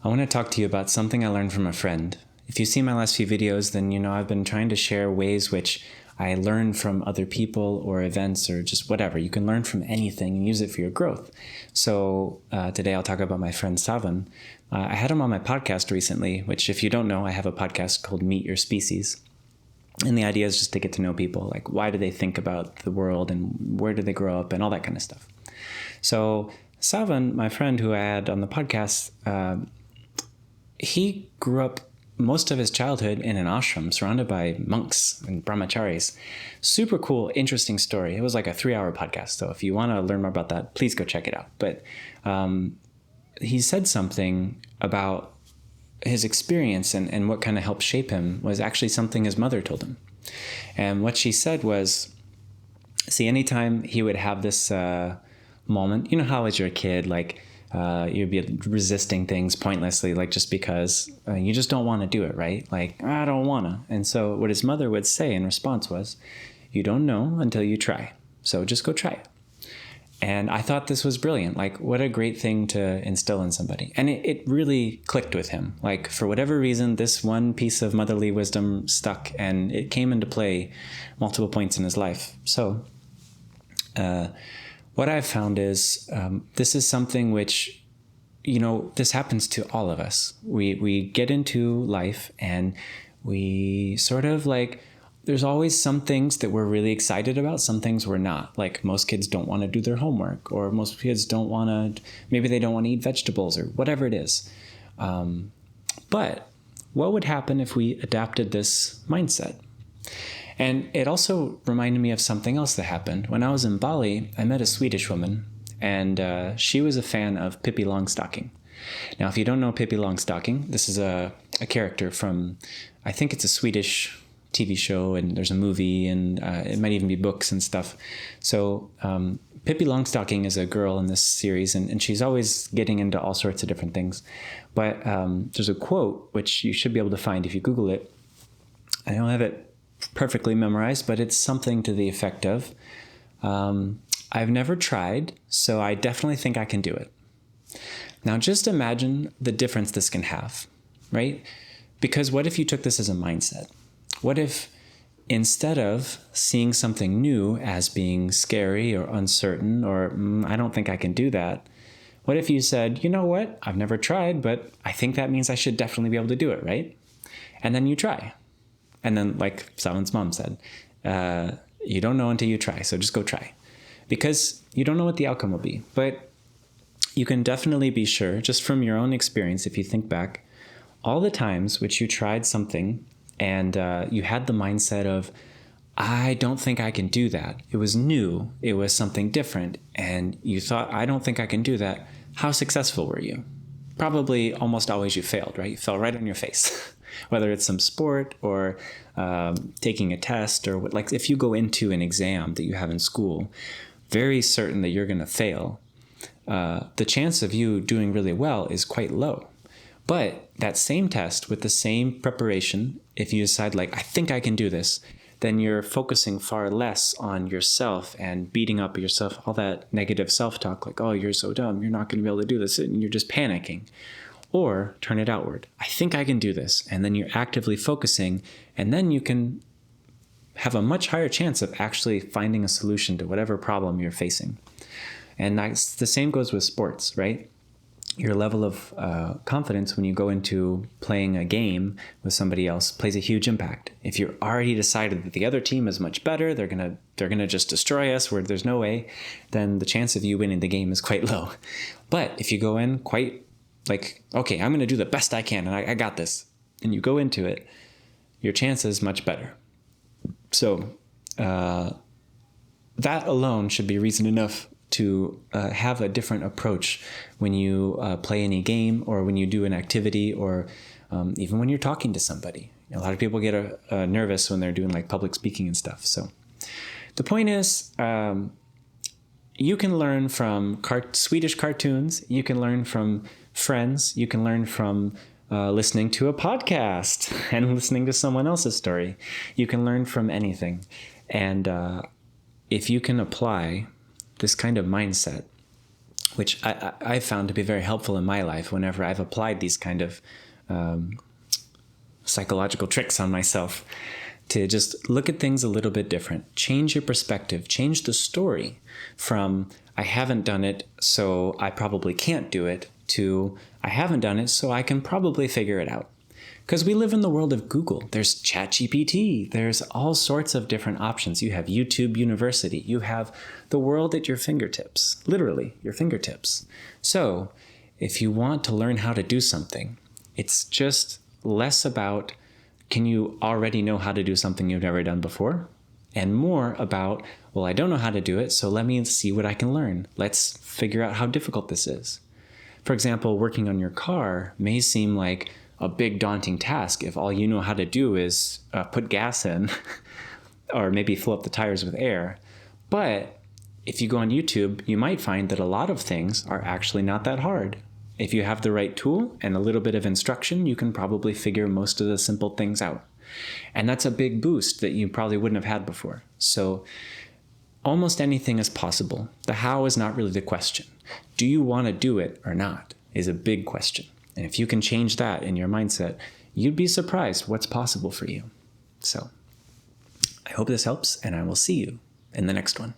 I want to talk to you about something I learned from a friend. If you see my last few videos, then you know I've been trying to share ways which I learn from other people or events or just whatever. You can learn from anything and use it for your growth. So today I'll talk about my friend Saavan. I had him on my podcast recently, which if you don't know, I have a podcast called Meet Your Species. And the idea is just to get to know people, like why do they think about the world and where did they grow up and all that kind of stuff. So Saavan, my friend who I had on the podcast, he grew up most of his childhood in an ashram surrounded by monks and brahmacharis. Super cool, interesting story. It was like a 3-hour podcast. So if you want to learn more about that, please go check it out. But he said something about his experience and what kind of helped shape him was actually something his mother told him. And what she said was, see, anytime he would have this moment, you know how as you're a kid, like you'd be resisting things pointlessly, like just because you just don't want to do it, right? Like, I don't want to. And so what his mother would say in response was, you don't know until you try. So just go try it. And I thought this was brilliant. Like, what a great thing to instill in somebody. And it really clicked with him. Like, for whatever reason, this one piece of motherly wisdom stuck and it came into play multiple points in his life. So what I've found is this is something which, you know, this happens to all of us. We get into life and we sort of like, there's always some things that we're really excited about, some things we're not. Like most kids don't want to do their homework, or most kids don't want to, maybe they don't want to eat vegetables or whatever it is. But what would happen if we adapted this mindset? And it also reminded me of something else that happened. When I was in Bali, I met a Swedish woman, and she was a fan of Pippi Longstocking. Now, if you don't know Pippi Longstocking, this is a character from, I think it's a Swedish TV show, and there's a movie, and it might even be books and stuff. So Pippi Longstocking is a girl in this series, and she's always getting into all sorts of different things. But there's a quote, which you should be able to find if you Google it. I don't have it perfectly memorized, but it's something to the effect of, I've never tried, so I definitely think I can do it. Now, just imagine the difference this can have, right? Because what if you took this as a mindset? What if instead of seeing something new as being scary or uncertain or I don't think I can do that, what if you said, you know what, I've never tried, but I think that means I should definitely be able to do it, right? And then you try. And then like Saavan's mom said, you don't know until you try, so just go try. Because you don't know what the outcome will be. But you can definitely be sure, just from your own experience, if you think back, all the times which you tried something and you had the mindset of, I don't think I can do that. It was new. It was something different. And you thought, I don't think I can do that. How successful were you? Probably almost always you failed, right? You fell right on your face. Whether it's some sport or taking a test or what, like if you go into an exam that you have in school, very certain that you're going to fail, the chance of you doing really well is quite low. But that same test with the same preparation, if you decide like, I think I can do this, then you're focusing far less on yourself and beating up yourself, all that negative self-talk, like, oh, you're so dumb, you're not going to be able to do this, and you're just panicking. Or turn it outward. I think I can do this. And then you're actively focusing, and then you can have a much higher chance of actually finding a solution to whatever problem you're facing. And that's, the same goes with sports, right? Your level of confidence when you go into playing a game with somebody else plays a huge impact. If you're already decided that the other team is much better, they're gonna just destroy us where there's no way, then the chance of you winning the game is quite low. But if you go in quite like, okay, I'm gonna do the best I can and I got this, and you go into it, your chance is much better. So that alone should be reason enough to have a different approach when you play any game or when you do an activity or even when you're talking to somebody. A lot of people get nervous when they're doing like public speaking and stuff. So the point is, you can learn from Swedish cartoons. You can learn from friends. You can learn from listening to a podcast and listening to someone else's story. You can learn from anything. And if you can apply this kind of mindset which I found to be very helpful in my life whenever I've applied these kind of psychological tricks on myself, to just look at things a little bit different. Change your perspective, change the story from I haven't done it, so I probably can't do it, to I haven't done it, so I can probably figure it out. Because we live in the world of Google. There's ChatGPT. There's all sorts of different options. You have YouTube University. You have the world at your fingertips, literally your fingertips. So if you want to learn how to do something, it's just less about, can you already know how to do something you've never done before? And more about, well, I don't know how to do it, so let me see what I can learn. Let's figure out how difficult this is. For example, working on your car may seem like a big daunting task if all you know how to do is put gas in or maybe fill up the tires with air. But if you go on YouTube, you might find that a lot of things are actually not that hard. If you have the right tool and a little bit of instruction, you can probably figure most of the simple things out. And that's a big boost that you probably wouldn't have had before. So almost anything is possible. The how is not really the question. Do you want to do it or not is a big question. And if you can change that in your mindset, you'd be surprised what's possible for you. So I hope this helps, and I will see you in the next one.